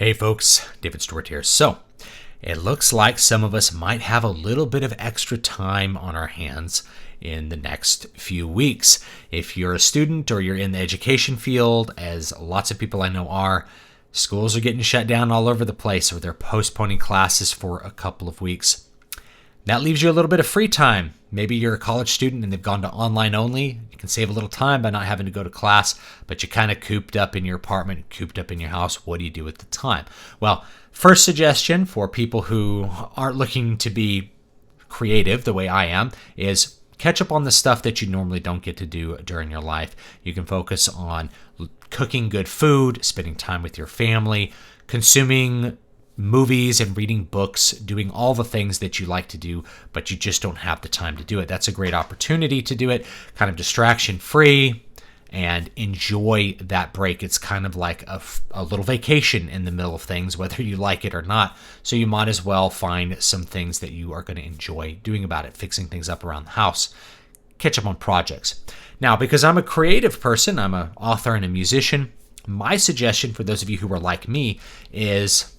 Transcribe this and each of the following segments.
Hey folks, David Stewart here. So, it looks like some of us might have a little bit of extra time on our hands in the next few weeks. If you're a student or you're in the education field, as lots of people I know are, schools are getting shut down all over the place or they're postponing classes for a couple of weeks. That leaves you a little bit of free time. Maybe you're a college student and they've gone to online only. You can save a little time by not having to go to class, but you're kind of cooped up in your apartment, cooped up in your house. What do you do with the time? Well, first suggestion for people who aren't looking to be creative the way I am is catch up on the stuff that you normally don't get to do during your life. You can focus on cooking good food, spending time with your family, consuming movies and reading books, doing all the things that you like to do, but you just don't have the time to do it. That's a great opportunity to do it, kind of distraction free, and enjoy that break. It's kind of like a little vacation in the middle of things, whether you like it or not. So you might as well find some things that you are going to enjoy doing about it, fixing things up around the house, catch up on projects. Now, because I'm a creative person, I'm an author and a musician, my suggestion for those of you who are like me is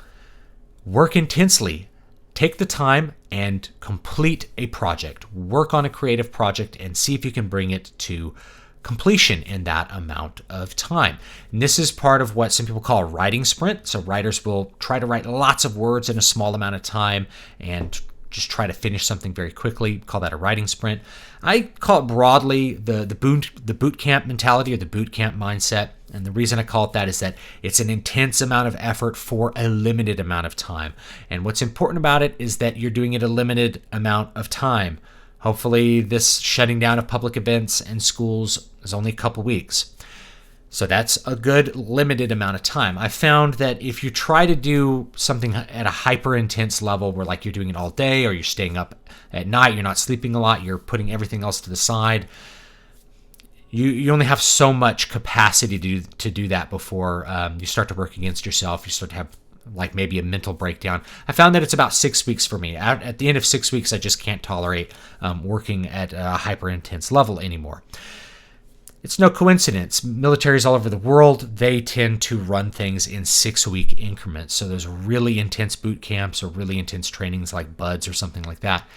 work intensely. Take the time and complete a project. Work on a creative project and see if you can bring it to completion in that amount of time. And this is part of what some people call a writing sprint. So writers will try to write lots of words in a small amount of time and just try to finish something very quickly. Call that a writing sprint. I call it broadly the boot camp mentality or the boot camp mindset. And the reason I call it that is that it's an intense amount of effort for a limited amount of time. And what's important about it is that you're doing it a limited amount of time. Hopefully this shutting down of public events and schools is only a couple weeks. So that's a good limited amount of time. I found that if you try to do something at a hyper intense level where like you're doing it all day or you're staying up at night, you're not sleeping a lot, you're putting everything else to the side, you only have so much capacity to do that before you start to work against yourself. You start to have like maybe a mental breakdown. I found that it's about 6 weeks for me. At the end of 6 weeks, I just can't tolerate working at a hyper intense level anymore. It's no coincidence. Militaries all over the world, they tend to run things in 6-week increments. So those really intense boot camps or really intense trainings like BUDS or something like that,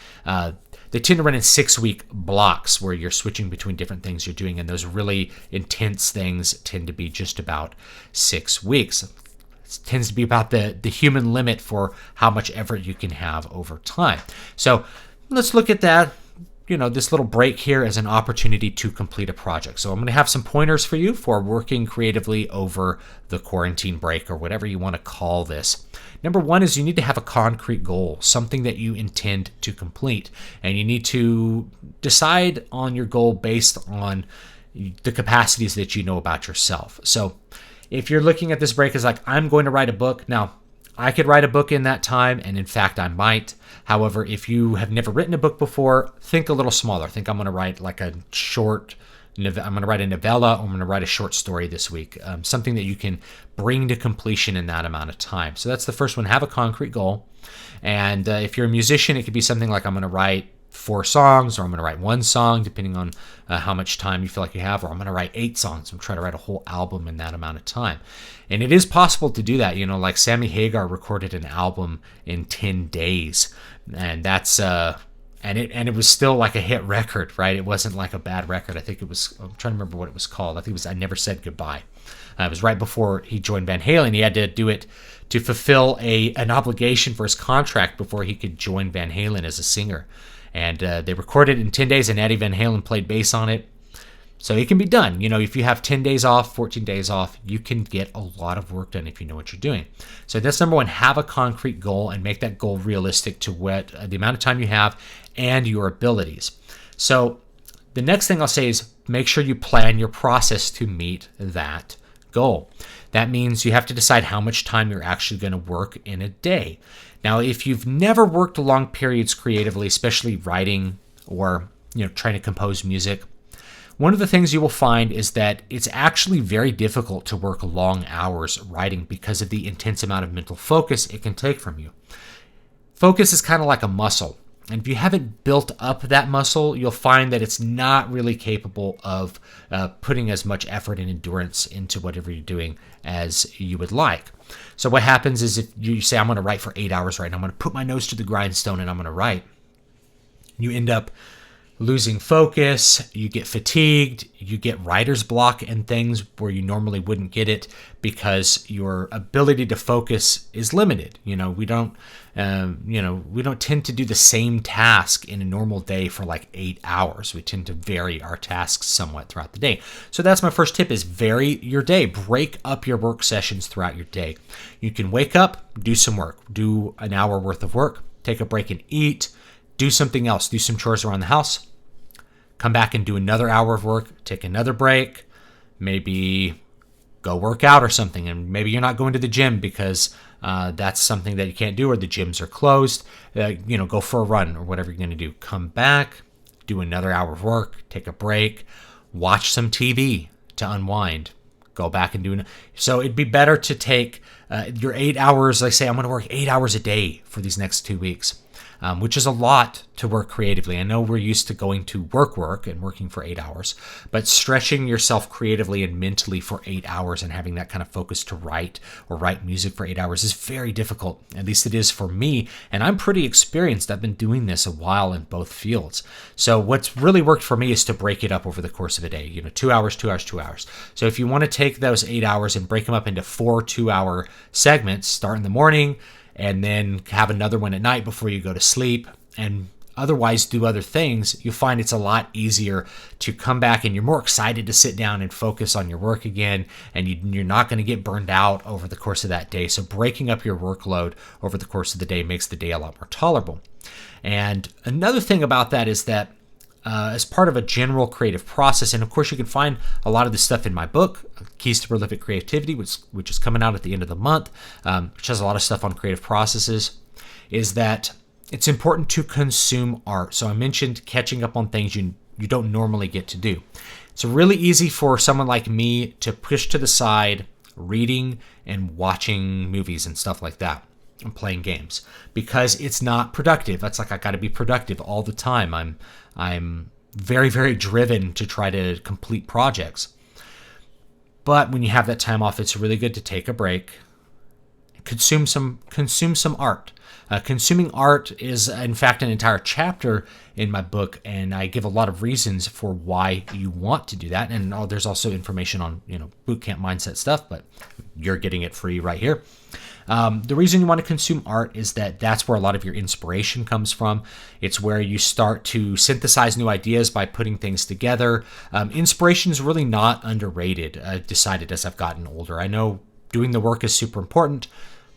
they tend to run in 6-week blocks where you're switching between different things you're doing. And those really intense things tend to be just about 6 weeks. It tends to be about the human limit for how much effort you can have over time. So let's look at that. This little break here as an opportunity to complete a project. So I'm going to have some pointers for you for working creatively over the quarantine break or whatever you want to call this. Number one is you need to have a concrete goal, something that you intend to complete. And you need to decide on your goal based on the capacities that you know about yourself. So if you're looking at this break as like, I'm going to write a book. Now, I could write a book in that time, and in fact, I might. However, if you have never written a book before, think a little smaller. Think I'm going to write like a short, I'm going to write a novella, or I'm going to write a short story this week. Something that you can bring to completion in that amount of time. So that's the first one. Have a concrete goal. And if you're a musician, it could be something like I'm going to write 4 songs, or I'm going to write 1 song, depending on how much time you feel like you have, or I'm going to write 8 songs. I'm trying to write a whole album in that amount of time. And it is possible to do that. Like Sammy Hagar recorded an album in 10 days, and that's and it was still like a hit record, right? It wasn't like a bad record. I think it was, I'm trying to remember what it was called. I think it was I Never Said Goodbye. It was right before he joined Van Halen. He had to do it to fulfill an obligation for his contract before he could join Van Halen as a singer. And they recorded it in 10 days, and Eddie Van Halen played bass on it. So it can be done. If you have 10 days off, 14 days off, you can get a lot of work done if you know what you're doing. So that's number one, have a concrete goal and make that goal realistic to what the amount of time you have and your abilities. So the next thing I'll say is make sure you plan your process to meet that goal. That means you have to decide how much time you're actually going to work in a day. Now, if you've never worked long periods creatively, especially writing or trying to compose music, one of the things you will find is that it's actually very difficult to work long hours writing because of the intense amount of mental focus it can take from you. Focus is kind of like a muscle. And if you haven't built up that muscle, you'll find that it's not really capable of putting as much effort and endurance into whatever you're doing as you would like. So what happens is if you say, I'm going to write for 8 hours right now, I'm going to put my nose to the grindstone and I'm going to write, you end up losing focus, you get fatigued, you get writer's block and things where you normally wouldn't get it because your ability to focus is limited. We don't tend to do the same task in a normal day for like 8 hours. We tend to vary our tasks somewhat throughout the day. So that's my first tip, is vary your day. Break up your work sessions throughout your day. You can wake up, do some work, do an hour worth of work, take a break and eat, do something else, do some chores around the house, come back and do another hour of work, take another break, maybe go work out or something. And maybe you're not going to the gym because that's something that you can't do, or the gyms are closed. Go for a run or whatever you're going to do. Come back, do another hour of work, take a break, watch some TV to unwind, go back and do it. So it'd be better to take your 8 hours. Like say, I'm going to work 8 hours a day for these next 2 weeks. Which is a lot to work creatively. I know we're used to going to work and working for 8 hours, but stretching yourself creatively and mentally for 8 hours and having that kind of focus to write or write music for 8 hours is very difficult. At least it is for me, and I'm pretty experienced. I've been doing this a while in both fields. So what's really worked for me is to break it up over the course of a day. 2 hours, 2 hours, 2 hours. So if you want to take those 8 hours and break them up into 4 2-hour segments, start in the morning, and then have another one at night before you go to sleep, and otherwise do other things, you'll find it's a lot easier to come back and you're more excited to sit down and focus on your work again, and you're not going to get burned out over the course of that day. So breaking up your workload over the course of the day makes the day a lot more tolerable. And another thing about that is that as part of a general creative process, and of course you can find a lot of this stuff in my book, Keys to Prolific Creativity, which is coming out at the end of the month, which has a lot of stuff on creative processes, is that it's important to consume art. So I mentioned catching up on things you don't normally get to do. It's really easy for someone like me to push to the side reading and watching movies and stuff like that, and playing games, because it's not productive. That's like, I got to be productive all the time. I'm very, very driven to try to complete projects. But when you have that time off, it's really good to take a break, consume some art. Consuming art is, in fact, an entire chapter in my book, and I give a lot of reasons for why you want to do that. And there's also information on bootcamp mindset stuff, but you're getting it free right here. The reason you want to consume art is that that's where a lot of your inspiration comes from. It's where you start to synthesize new ideas by putting things together. Inspiration is really not underrated. I've decided as I've gotten older. I know doing the work is super important,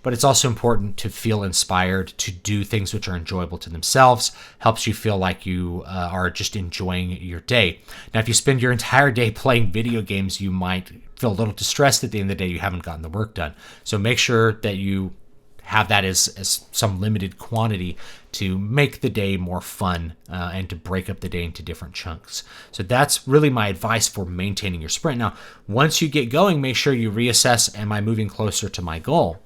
but it's also important to feel inspired to do things which are enjoyable to themselves. Helps you feel like you are just enjoying your day. Now, if you spend your entire day playing video games, you might feel a little distressed at the end of the day you haven't gotten the work done. So make sure that you have that as some limited quantity to make the day more fun and to break up the day into different chunks. So that's really my advice for maintaining your sprint. Now, once you get going, make sure you reassess, am I moving closer to my goal?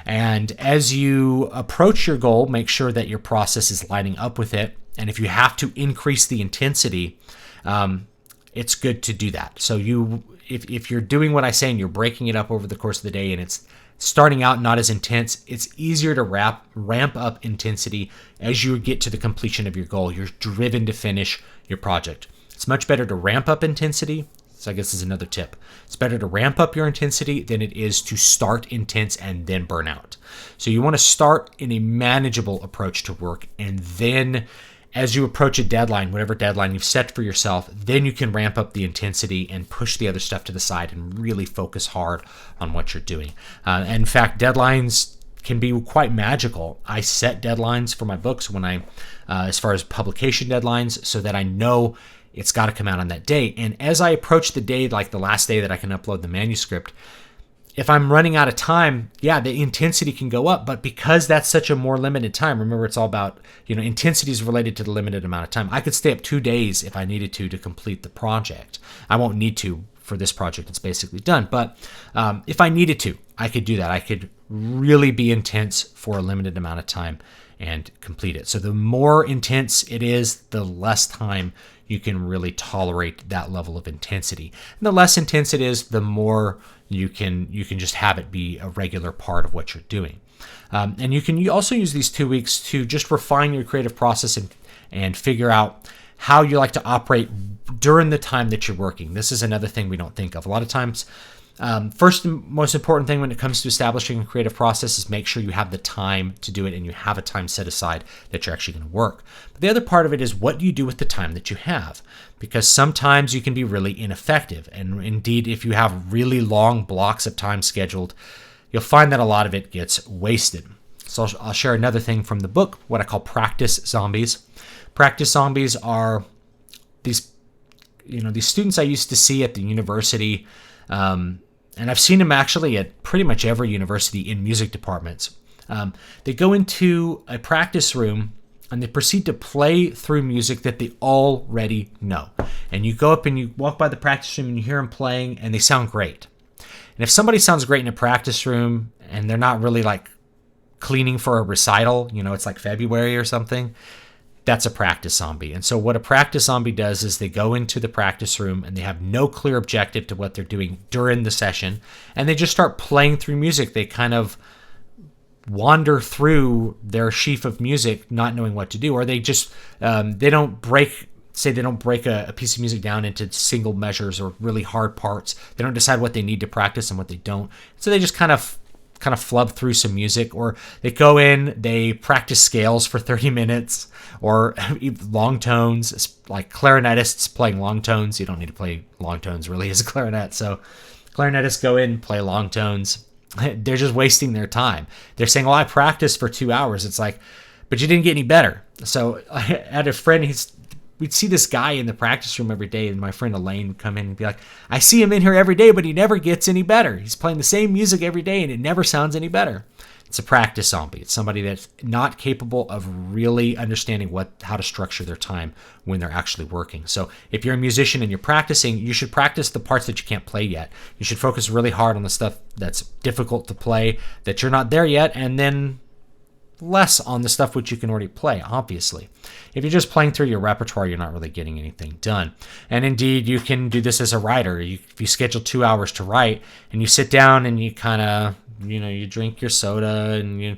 And as you approach your goal, make sure that your process is lining up with it. And if you have to increase the intensity, it's good to do that. So if you're doing what I say and you're breaking it up over the course of the day and it's starting out not as intense, it's easier to ramp up intensity as you get to the completion of your goal. You're driven to finish your project. It's much better to ramp up intensity. So I guess this is another tip. It's better to ramp up your intensity than it is to start intense and then burn out. So you want to start in a manageable approach to work, and then as you approach a deadline, whatever deadline you've set for yourself, then you can ramp up the intensity and push the other stuff to the side and really focus hard on what you're doing. In fact, deadlines can be quite magical. I set deadlines for my books as far as publication deadlines, so that I know it's got to come out on that day. And as I approach the day, like the last day that I can upload the manuscript, if I'm running out of time, the intensity can go up. But because that's such a more limited time, remember, it's all about, intensity is related to the limited amount of time. I could stay up 2 days if I needed to complete the project. I won't need to for this project. It's basically done. But if I needed to, I could do that. I could really be intense for a limited amount of time and complete it. So the more intense it is, the less time you can really tolerate that level of intensity. And the less intense it is, the more you can just have it be a regular part of what you're doing. And you also use these 2 weeks to just refine your creative process and figure out how you like to operate during the time that you're working. This is another thing we don't think of. A lot of times, first and most important thing when it comes to establishing a creative process is make sure you have the time to do it and you have a time set aside that you're actually going to work. But the other part of it is, what do you do with the time that you have? Because sometimes you can be really ineffective. And indeed, if you have really long blocks of time scheduled, you'll find that a lot of it gets wasted. So I'll share another thing from the book, what I call practice zombies. Practice zombies are these students I used to see at the university, and I've seen them actually at pretty much every university in music departments. They go into a practice room and they proceed to play through music that they already know. And you go up and you walk by the practice room and you hear them playing and they sound great. And if somebody sounds great in a practice room and they're not really like cleaning for a recital, it's like February or something, that's a practice zombie. And so what a practice zombie does is they go into the practice room and they have no clear objective to what they're doing during the session, and they just start playing through music. They kind of wander through their sheaf of music not knowing what to do, or they just they don't break a piece of music down into single measures or really hard parts. They don't decide what they need to practice and what they don't. So they just kind of flub through some music, or they go in, they practice scales for 30 minutes, or long tones, like clarinetists playing long tones. You don't need to play long tones really as a clarinet. So clarinetists go in, play long tones. They're just wasting their time. They're saying, well, I practiced for 2 hours. It's like, but you didn't get any better. So I had a friend, we'd see this guy in the practice room every day, and my friend Elaine would come in and be like, I see him in here every day, but he never gets any better. He's playing the same music every day, and it never sounds any better. It's a practice zombie. It's somebody that's not capable of really understanding how to structure their time when they're actually working. So if you're a musician and you're practicing, you should practice the parts that you can't play yet. You should focus really hard on the stuff that's difficult to play, that you're not there yet, and then less on the stuff which you can already play, obviously. If you're just playing through your repertoire, you're not really getting anything done. And indeed, you can do this as a writer. If you schedule 2 hours to write, and you sit down and you kind of, you drink your soda and you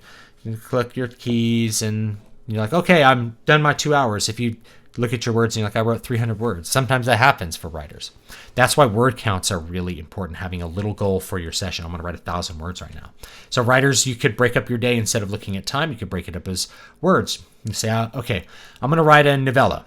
click your keys and you're like, okay, I'm done my 2 hours. If you look at your words and you're like, I wrote 300 words. Sometimes that happens for writers. That's why word counts are really important, having a little goal for your session. I'm going to write 1,000 words right now. So writers, you could break up your day. Instead of looking at time, you could break it up as words. You say, okay, I'm going to write a novella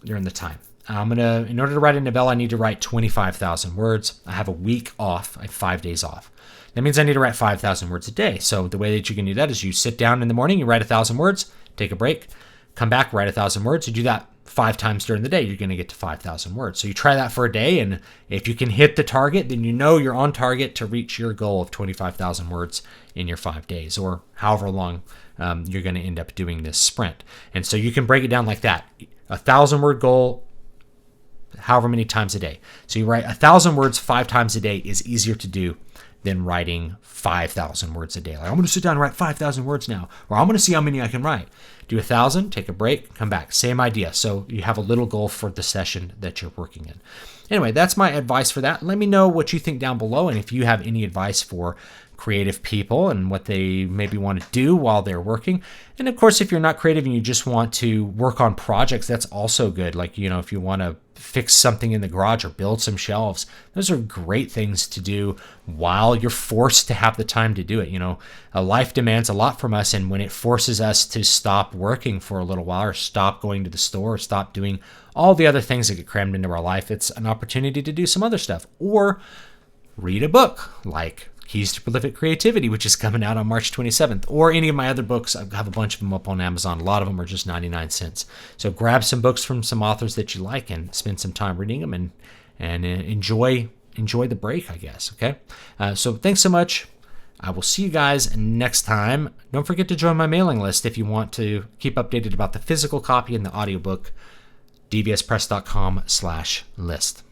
during the time. In order to write a novella, I need to write 25,000 words. I have a week off. I have 5 days off. That means I need to write 5,000 words a day. So the way that you can do that is you sit down in the morning, you write 1,000 words, take a break, come back, write 1,000 words. You do that 5 times during the day, you're going to get to 5,000 words. So you try that for a day, and if you can hit the target, then you're on target to reach your goal of 25,000 words in your 5 days, or however long you're going to end up doing this sprint. And so you can break it down like that. 1,000 word goal, however many times a day. So you write 1,000 words 5 times a day is easier to do than writing 5,000 words a day. Like, I'm going to sit down and write 5,000 words now, or I'm going to see how many I can write. Do 1,000, take a break, come back. Same idea. So you have a little goal for the session that you're working in. Anyway, that's my advice for that. Let me know what you think down below, and if you have any advice for creative people and what they maybe want to do while they're working. And of course, if you're not creative and you just want to work on projects, that's also good. Like, if you want to fix something in the garage or build some shelves, those are great things to do while you're forced to have the time to do it. Life demands a lot from us, and when it forces us to stop working for a little while, or stop going to the store, or stop doing all the other things that get crammed into our life, it's an opportunity to do some other stuff, or read a book like Keys to Prolific Creativity, which is coming out on March 27th, or any of my other books. I have a bunch of them up on Amazon. A lot of them are just 99 cents. So grab some books from some authors that you like and spend some time reading them and enjoy the break, I guess. Okay. So thanks so much. I will see you guys next time. Don't forget to join my mailing list if you want to keep updated about the physical copy and the audiobook, dvspress.com/list.